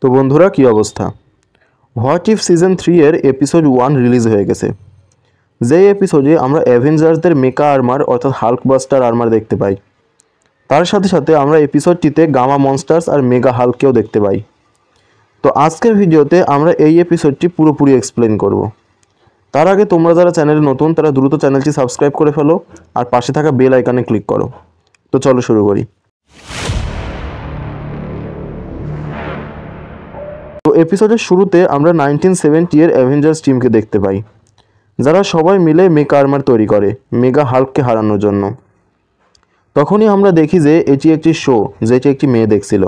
তো বন্ধুরা কি অবস্থা? হোয়াট ইফ সিজন 3 এর এপিসোড 1 রিলিজ হয়ে গেছে। যেই এপিসোডে আমরা অ্যাভেঞ্জার্সদের মেকা আর্মার অর্থাৎ হাল্কবাস্টার আর্মার দেখতে পাই। তার সাথে সাথে আমরা এপিসোডটিতে গামা মনস্টার্স আর মেগা হাল্ককেও দেখতে পাই। তো আজকের ভিডিওতে আমরা এই এপিসোডটি পুরোপুরি এক্সপ্লেন করব। তার আগে তোমরা যারা চ্যানেলে নতুন তারা দ্রুত চ্যানেলটি সাবস্ক্রাইব করে ফেলো আর পাশে থাকা বেল আইকনে ক্লিক করো। তো চলো শুরু করি। তো এপিসোডের শুরুতে আমরা 1970 এর অ্যাভেঞ্জার্স টিমকে দেখতে পাই, যারা সবাই মিলে মেকা আর্মার তৈরি করে মেগা হাল্ককে হারানোর জন্য। তখনই আমরা দেখি যে এটি একটি শো, যেটি একটি মেয়ে দেখছিল।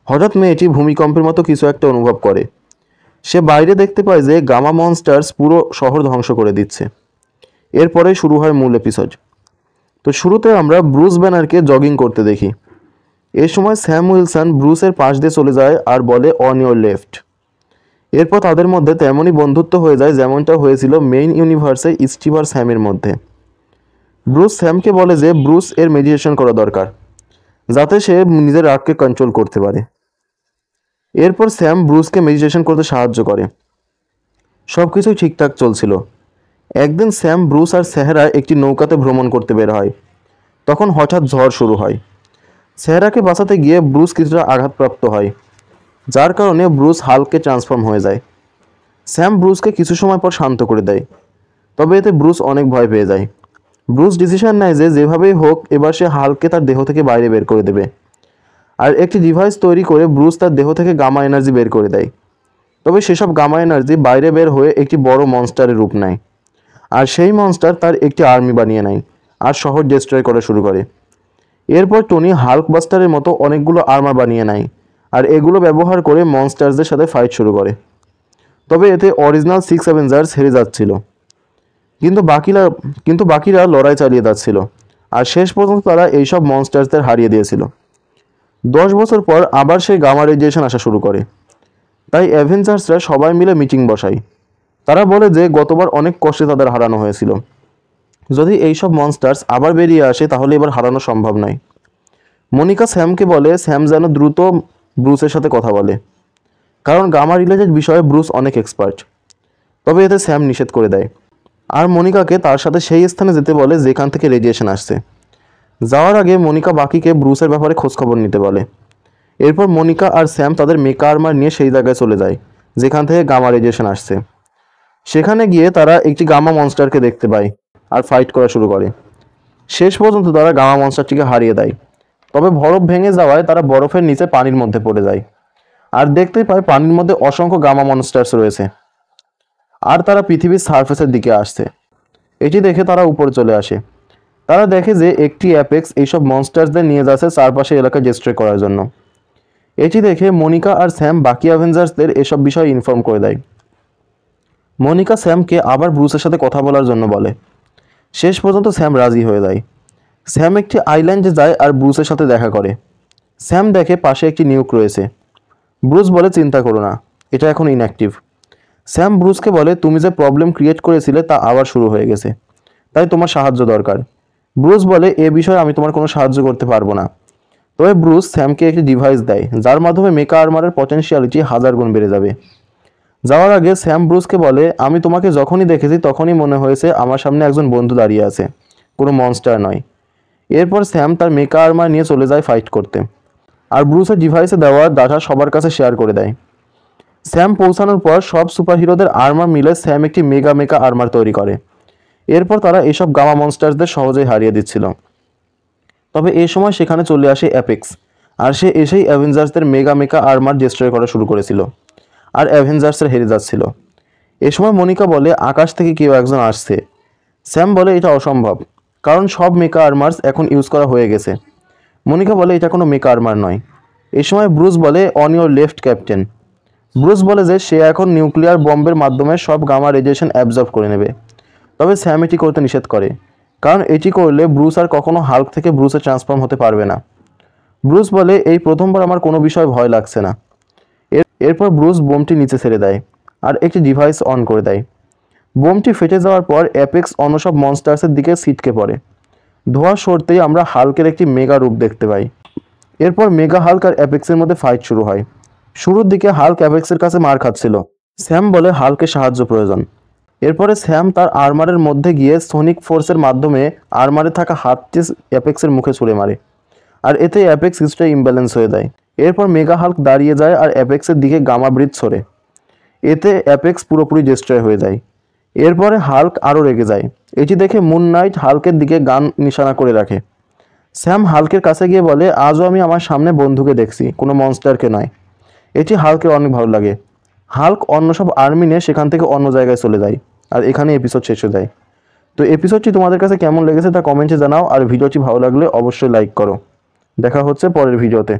হঠাৎ মেয়েটি ভূমিকম্পের মতো কিছু একটা অনুভব করে। সে বাইরে দেখতে পায় যে গামা মনস্টার্স পুরো শহর ধ্বংস করে দিচ্ছে। এরপরে শুরু হয় মূল এপিসোড। তো শুরুতে আমরা ব্রুস ব্যানারকে জগিং করতে দেখি। এই সময় স্যাম উইলসন ব্রুসের পাশ দিয়ে চলে যায় আর বলে অন ইয়োর লেফট। এরপর তাদের মধ্যে তেমনই বন্ধুত্ব হয়ে যায় যেমনটা হয়েছিল মেইন ইউনিভার্সে স্টিভ আর স্যামের মধ্যে। ব্রুস স্যামকে বলে যে ব্রুস এর মেডিটেশন করা দরকার, যাতে সে নিজের রাগকে কন্ট্রোল করতে পারে। এরপর স্যাম ব্রুসকে মেডিটেশন করতে সাহায্য করে। সব কিছুই ঠিকঠাক চলছিল। একদিন স্যাম, ব্রুস আর সেহরা একটি নৌকাতে ভ্রমণ করতে বের হয়। তখন হঠাৎ ঝড় শুরু হয়। সেহরাকে বাঁচাতে গিয়ে ব্রুস কিছুটা আঘাতপ্রাপ্ত হয়, যার কারণে ব্রুস হাল্কে ট্রান্সফর্ম হয়ে যায়। স্যাম ব্রুসকে কিছু সময় পর শান্ত করে দেয়, তবে এতে ব্রুস অনেক ভয় পেয়ে যায়। ব্রুস ডিসিশন নেয় যে যেভাবেই হোক এবার সে হাল্ককে তার দেহ থেকে বাইরে বের করে দেবে। আর একটি ডিভাইস তৈরি করে ব্রুস তার দেহ থেকে গামা এনার্জি বের করে দেয়। তবে সেসব গামা এনার্জি বাইরে বের হয়ে একটি বড় মনস্টারের রূপ নেয়। আর সেই মনস্টার তার একটি আর্মি বানিয়ে নেয় আর শহর ডিস্ট্রয় করা শুরু করে। এরপর টনি হাল্কবাস্টারের মতো অনেকগুলো আর্মার বানিয়ে নেয় আর এগুলো ব্যবহার করে মনস্টার্সদের সাথে ফাইট শুরু করে। তবে এতে অরিজিনাল 6 অ্যাভেঞ্জার্স হেরে যাচ্ছিল, কিন্তু বাকিরা লড়াই চালিয়ে যাচ্ছিল আর শেষ পর্যন্ত তারা এইসব মনস্টার্সদের হারিয়ে দিয়েছিল। 10 বছর পর আবার সেই গামা রেডিয়েশন আসা শুরু করে। তাই অ্যাভেঞ্জার্সরা সবাই মিলে মিটিং বসায়। তারা বলে যে গতবার অনেক কষ্টে তাদের হারানো হয়েছিল। যদি এইসব মনস্টার্স আবার বেরিয়ে আসে তাহলে এবার হারানো সম্ভব নয়। মনিকা স্যামকে বলে স্যাম যেন দ্রুত ব্রুসের সাথে কথা বলে, কারণ গামা রিলেটেড বিষয়ে ব্রুস অনেক এক্সপার্ট। তবে এতে স্যাম নিষেধ করে দেয় আর মনিকাকে তার সাথে সেই স্থানে যেতে বলে যেখান থেকে রেডিয়েশন আসছে। যাওয়ার আগে মনিকা বাকিকে ব্রুসের ব্যাপারে খোঁজখবর নিতে বলে। এরপর মনিকা আর স্যাম তাদের মেকা আর্মার নিয়ে সেই জায়গায় চলে যায় যেখান থেকে গামা রেডিয়েশন আসছে। সেখানে গিয়ে তারা একটি গামা মনস্টারকে দেখতে পায় আর ফাইট করা শুরু করে। শেষ পর্যন্ত তারা গামা মনস্টারটিকে হারিয়ে দেয়। তবে বরফ ভেঙে যাওয়ায় তারা বরফের নিচে পানির মধ্যে পড়ে যায় আর দেখতেই পায় পানির মধ্যে অসংখ্য গামা মনস্টার্স রয়েছে আর তারা পৃথিবীর সারফেসের দিকে আসছে। এটি দেখে তারা উপরে চলে আসে। তারা দেখে যে একটি অ্যাপেক্স এইসব মনস্টার্সদের নিয়ে যাচ্ছে চারপাশে এলাকা ডিস্ট্রয় করার জন্য। এটি দেখে মনিকা আর স্যাম বাকি অ্যাভেঞ্জার্সদের এসব বিষয়ে ইনফর্ম করে দেয়। মনিকা স্যামকে আবার ব্রুসের সাথে কথা বলার জন্য বলে। শেষ পর্যন্ত স্যাম রাজি হয়ে যায়। স্যাম একটি আইল্যান্ডে যায় আর ব্রুসের সাথে দেখা করে। স্যাম দেখে পাশে একটি নিউক রয়েছে। ব্রুস বলে চিন্তা করো না, এটা এখন ইনঅ্যাক্টিভ। স্যাম ব্রুসকে বলে তুমি যে প্রবলেম ক্রিয়েট করেছিলে তা আবার শুরু হয়ে গেছে, তাই তোমার সাহায্য দরকার। ব্রুস বলে এ বিষয়ে আমি তোমার কোনো সাহায্য করতে পারবো না। তবে ব্রুস স্যামকে একটি ডিভাইস দেয় যার মাধ্যমে মেকা আর্মারের পটেনশিয়ালিটি 1000 গুণ বেড়ে যাবে। যাওয়ার আগে স্যাম ব্রুসকে বলে আমি তোমাকে যখনই দেখেছি তখনই মনে হয়েছে আমার সামনে একজন বন্ধু দাঁড়িয়ে আছে, কোনো মনস্টার নয়। এরপর স্যাম তার মেকা আর্মার নিয়ে চলে যায় ফাইট করতে আর ব্রুসের ডিভাইসে দেওয়া ডাটা সবার কাছে শেয়ার করে দেয়। স্যাম পৌঁছানোর পর সব সুপারহিরোদের আর্মার মিলে স্যাম একটি মেকা আর্মার তৈরি করে। এরপর তারা এসব গামা মনস্টার্সদের সহজেই হারিয়ে দিচ্ছিল। তবে এই সময় সেখানে চলে আসে অ্যাপেক্স আর সে এসেই অ্যাভেঞ্জার্সদের মেকা আর্মার ডিস্ট্রয় করা শুরু করেছিল আর অ্যাভেঞ্জার্সের হেরে যাচ্ছিল। এ সময় মনিকা বলে আকাশ থেকে কেউ একজন আসছে। স্যাম বলে এটা অসম্ভব, কারণ সব মেকা আর্মার্স এখন ইউজ করা হয়ে গেছে। মনিকা বলে এটা কোনো মেকা আর্মার নয়। এই সময় ব্রুস বলে on your left captain. Bruce বলে যে সে এখন নিউক্লিয়ার বম্বের মাধ্যমে সব গামা রেডিয়েশন অ্যাবজর্ব করে নেবে। তবে স্যাম এটি করতে নিষেধ করে, কারণ এটি করলে ব্রুস আর কখনো হাল্ক থেকে ব্রুসে ট্রান্সফর্ম হতে পারবে না। ব্রুস বলে এই প্রথমবার আমার কোনো বিষয় ভয় লাগছে না। এরপর ব্রুস বোমটি নিচে ছেড়ে দেয় আর একটি ডিভাইস অন করে দেয়। বোমটি ফেটে যাওয়ার পর অ্যাপেক্স অন্য সব মনস্টার্সের দিকে ছিটকে পড়ে। ধোঁয়া সরতেই আমরা হাল্কের একটি মেগা রূপ দেখতে পাই। এরপর মেগা হাল্ক আর অ্যাপেক্সের মধ্যে ফাইট শুরু হয়। শুরুর দিকে হাল্ক অ্যাপেক্সের কাছে মার খাচ্ছিল। স্যাম বলে হাল্কের সাহায্য প্রয়োজন। এরপরে স্যাম তার আর্মারের মধ্যে গিয়ে সোনিক ফোর্সের মাধ্যমে আর্মারে থাকা হাতটি অ্যাপেক্সের মুখে ছুঁড়ে মারে, আর এতে অ্যাপেক্স কিছুটা ইমব্যালেন্স হয়ে যায়। এরপর মেগা হাল্ক দাঁড়িয়ে যায় আর অ্যাপেক্সের দিকে গামা ব্রিজ ছোড়ে, এতে অ্যাপেক্স পুরোপুরি ডিস্ট্রয় হয়ে যায়। এরপরে হাল্ক আরও রেগে যায়। এটি দেখে মুন নাইট হাল্কের দিকে গান নিশানা করে রাখে। স্যাম হাল্কের কাছে গিয়ে বলে, আজও আমি আমার সামনে বন্ধুকে দেখছি, কোনো মনস্টারকে নয়। এটি হাল্কের অনেক ভালো লাগে। হাল্ক অন্য সব আর্মি নিয়ে সেখান থেকে অন্য জায়গায় চলে যায়, আর এখানে এপিসোড শেষ হয়ে যায়। তো এপিসোডটি তোমাদের কাছে কেমন লেগেছে তা কমেন্টে জানাও, আর ভিডিওটি ভালো লাগলে অবশ্যই লাইক করো। দেখা হচ্ছে পরের ভিডিওতে।